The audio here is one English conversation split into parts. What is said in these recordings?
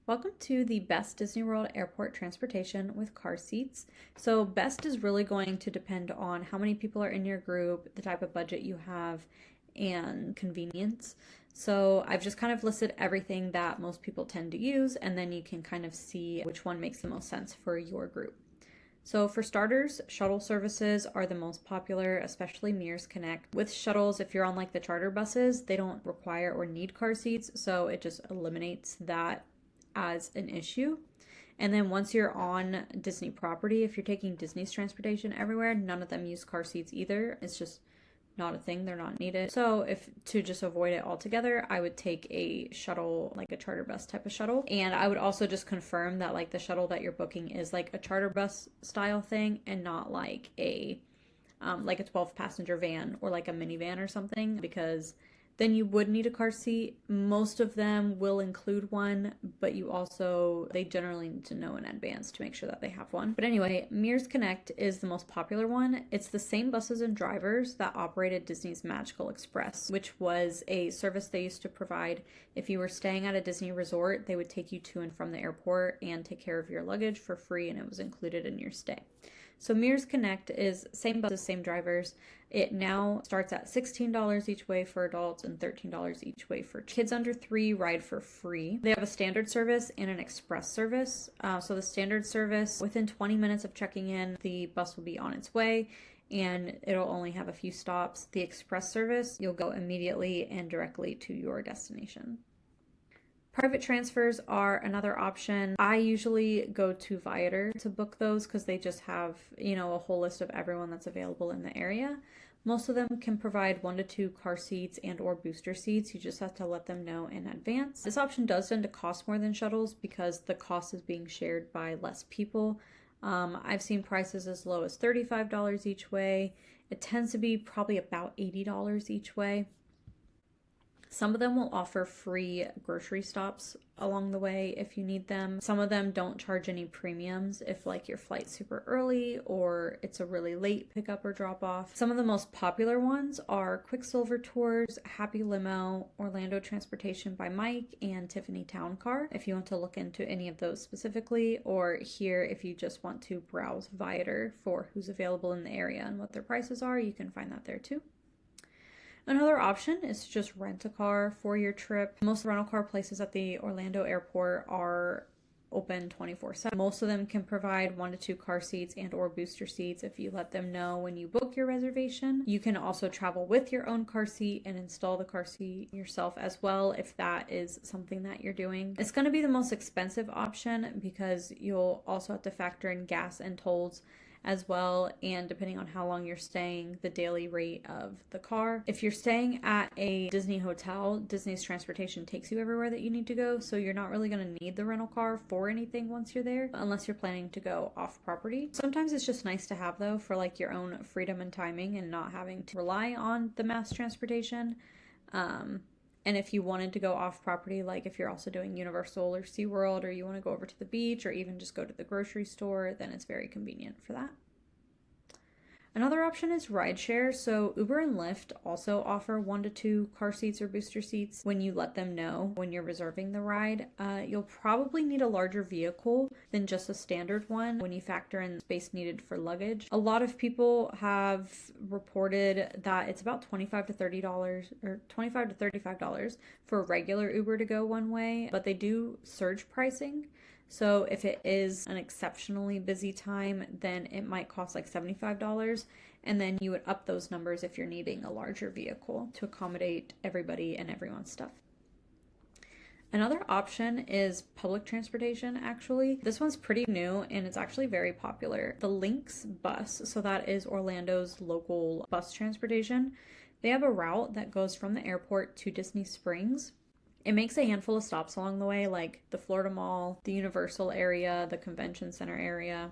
Welcome to the Best Disney World Airport Transportation with car seats. So, best is really going to depend on how many people are in your group, the type of budget you have, and convenience. So, I've just kind of listed everything that most people tend to use, and then you can kind of see which one makes the most sense for your group. So, for starters, shuttle services are the most popular, especially Mears Connect. With shuttles, if you're on like the charter buses, they don't require or need car seats, so it just eliminates that as an issue. And then once you're on Disney property, if you're taking Disney's transportation everywhere, none of them use car seats either. It's just not a thing, they're not needed. So if to just avoid it altogether, I would take a shuttle, like a charter bus type of shuttle. And I would also just confirm that like the shuttle that you're booking is like a charter bus style thing and not like a 12 passenger van or like a minivan or something, because then you would need a car seat. Most of them will include one, but they generally need to know in advance to make sure that they have one. But anyway, Mears Connect is the most popular one. It's the same buses and drivers that operated Disney's Magical Express, which was a service they used to provide. If you were staying at a Disney resort, they would take you to and from the airport and take care of your luggage for free, and it was included in your stay. So Mears Connect is same buses, same drivers. It now starts at $16 each way for adults and $13 each way for kids under 3 ride for free. They have a standard service and an express service. So the standard service, within 20 minutes of checking in, the bus will be on its way and it'll only have a few stops. The express service, you'll go immediately and directly to your destination. Private transfers are another option. I usually go to Viator to book those because they just have, a whole list of everyone that's available in the area. Most of them can provide 1 to 2 car seats and or booster seats. You just have to let them know in advance. This option does tend to cost more than shuttles because the cost is being shared by less people. I've seen prices as low as $35 each way. It tends to be probably about $80 each way. Some of them will offer free grocery stops along the way if you need them. Some of them don't charge any premiums if like your flight's super early or it's a really late pickup or drop off. Some of the most popular ones are Quicksilver Tours, Happy Limo, Orlando Transportation by Mike, and Tiffany Town Car if you want to look into any of those specifically, or here if you just want to browse Viator for who's available in the area and what their prices are, you can find that there too. Another option is to just rent a car for your trip. Most rental car places at the Orlando airport are open 24/7. Most of them can provide 1 to 2 car seats and or booster seats if you let them know when you book your reservation. You can also travel with your own car seat and install the car seat yourself as well if that is something that you're doing. It's going to be the most expensive option because you'll also have to factor in gas and tolls as well, and depending on how long you're staying, the daily rate of the car. If you're staying at a Disney hotel, Disney's transportation takes you everywhere that you need to go, so you're not really going to need the rental car for anything once you're there, unless you're planning to go off property. Sometimes it's just nice to have though for like your own freedom and timing and not having to rely on the mass transportation. And if you wanted to go off property, like if you're also doing Universal or SeaWorld, or you want to go over to the beach or even just go to the grocery store, then it's very convenient for that. Another option is rideshare. So Uber and Lyft also offer 1 to 2 car seats or booster seats when you let them know when you're reserving the ride. You'll probably need a larger vehicle than just a standard one when you factor in space needed for luggage. A lot of people have reported that it's about $25 to $30 or $25 to $35 for a regular Uber to go one way, but they do surge pricing. So if it is an exceptionally busy time, then it might cost like $75, and then you would up those numbers if you're needing a larger vehicle to accommodate everybody and everyone's stuff. Another option is public transportation, actually. This one's pretty new and it's actually very popular. The Lynx bus, so that is Orlando's local bus transportation. They have a route that goes from the airport to Disney Springs. It makes a handful of stops along the way, like the Florida Mall, the Universal area, the Convention Center area.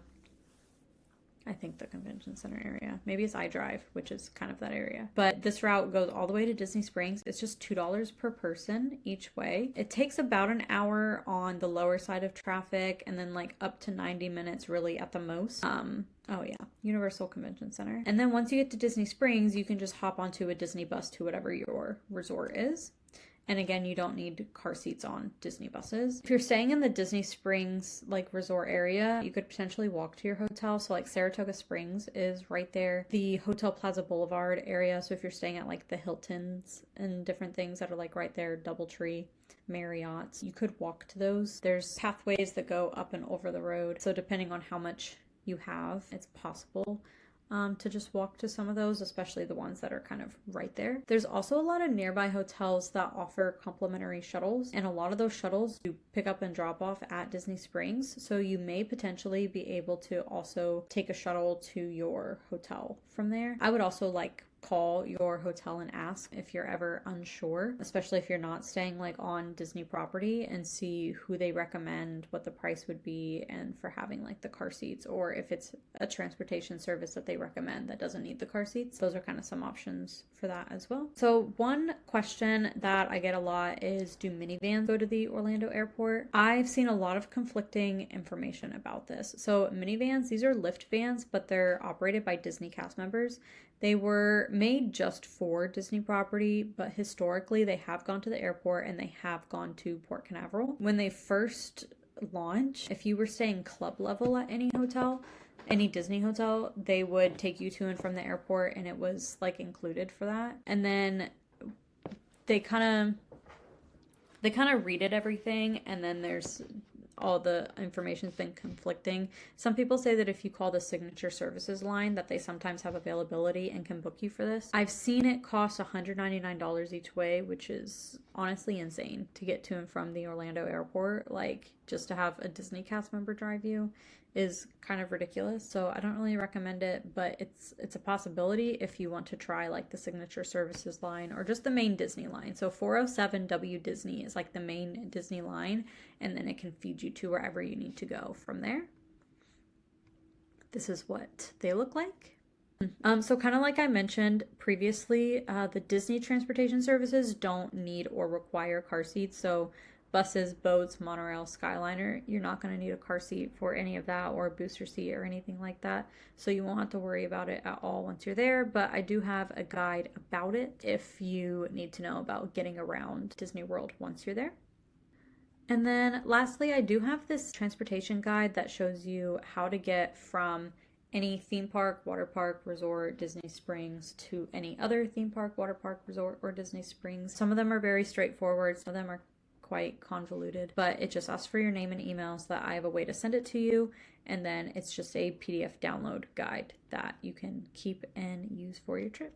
I think the Convention Center area. Maybe it's iDrive, which is kind of that area. But this route goes all the way to Disney Springs. It's just $2 per person each way. It takes about an hour on the lower side of traffic and then like up to 90 minutes really at the most. Oh yeah, Universal Convention Center. And then once you get to Disney Springs, you can just hop onto a Disney bus to whatever your resort is. And again, you don't need car seats on Disney buses. If you're staying in the Disney Springs like resort area, you could potentially walk to your hotel. So like Saratoga Springs is right there. The Hotel Plaza Boulevard area. So if you're staying at like the Hiltons and different things that are like right there, DoubleTree, Marriott, you could walk to those. There's pathways that go up and over the road. So depending on how much you have, it's possible to just walk to some of those, especially the ones that are kind of right there. There's also a lot of nearby hotels that offer complimentary shuttles, and a lot of those shuttles do pick up and drop off at Disney Springs, so you may potentially be able to also take a shuttle to your hotel from there. I would also call your hotel and ask if you're ever unsure, especially if you're not staying like on Disney property, and see who they recommend, what the price would be, and for having like the car seats, or if it's a transportation service that they recommend that doesn't need the car seats. Those are kind of some options for that as well. So one question that I get a lot is, do minivans go to the Orlando airport? I've seen a lot of conflicting information about this. So minivans, these are Lyft vans, but they're operated by Disney cast members. They were made just for Disney property, but historically they have gone to the airport and they have gone to Port Canaveral. When they first launched, if you were staying club level at any hotel, any Disney hotel, they would take you to and from the airport, and it was like included for that. And then they kind of redid everything, and then there's all the information's been conflicting. Some people say that if you call the signature services line, that they sometimes have availability and can book you for this. I've seen it cost $199 each way, which is honestly insane to get to and from the Orlando airport. Like, just to have a Disney cast member drive you is kind of ridiculous. So I don't really recommend it, but it's a possibility if you want to try like the signature services line or just the main Disney line. So 407W Disney is like the main Disney line, and then it can feed you to wherever you need to go from there. This is what they look like. So kind of like I mentioned previously, the Disney transportation services don't need or require car seats. So buses, boats, monorail, Skyliner, you're not going to need a car seat for any of that, or a booster seat or anything like that. So you won't have to worry about it at all once you're there. But I do have a guide about it if you need to know about getting around Disney World once you're there. And then lastly, I do have this transportation guide that shows you how to get from any theme park, water park, resort, Disney Springs to any other theme park, water park, resort, or Disney Springs. Some of them are very straightforward. Some of them are quite convoluted, but it just asks for your name and email so that I have a way to send it to you. And then it's just a PDF download guide that you can keep and use for your trip.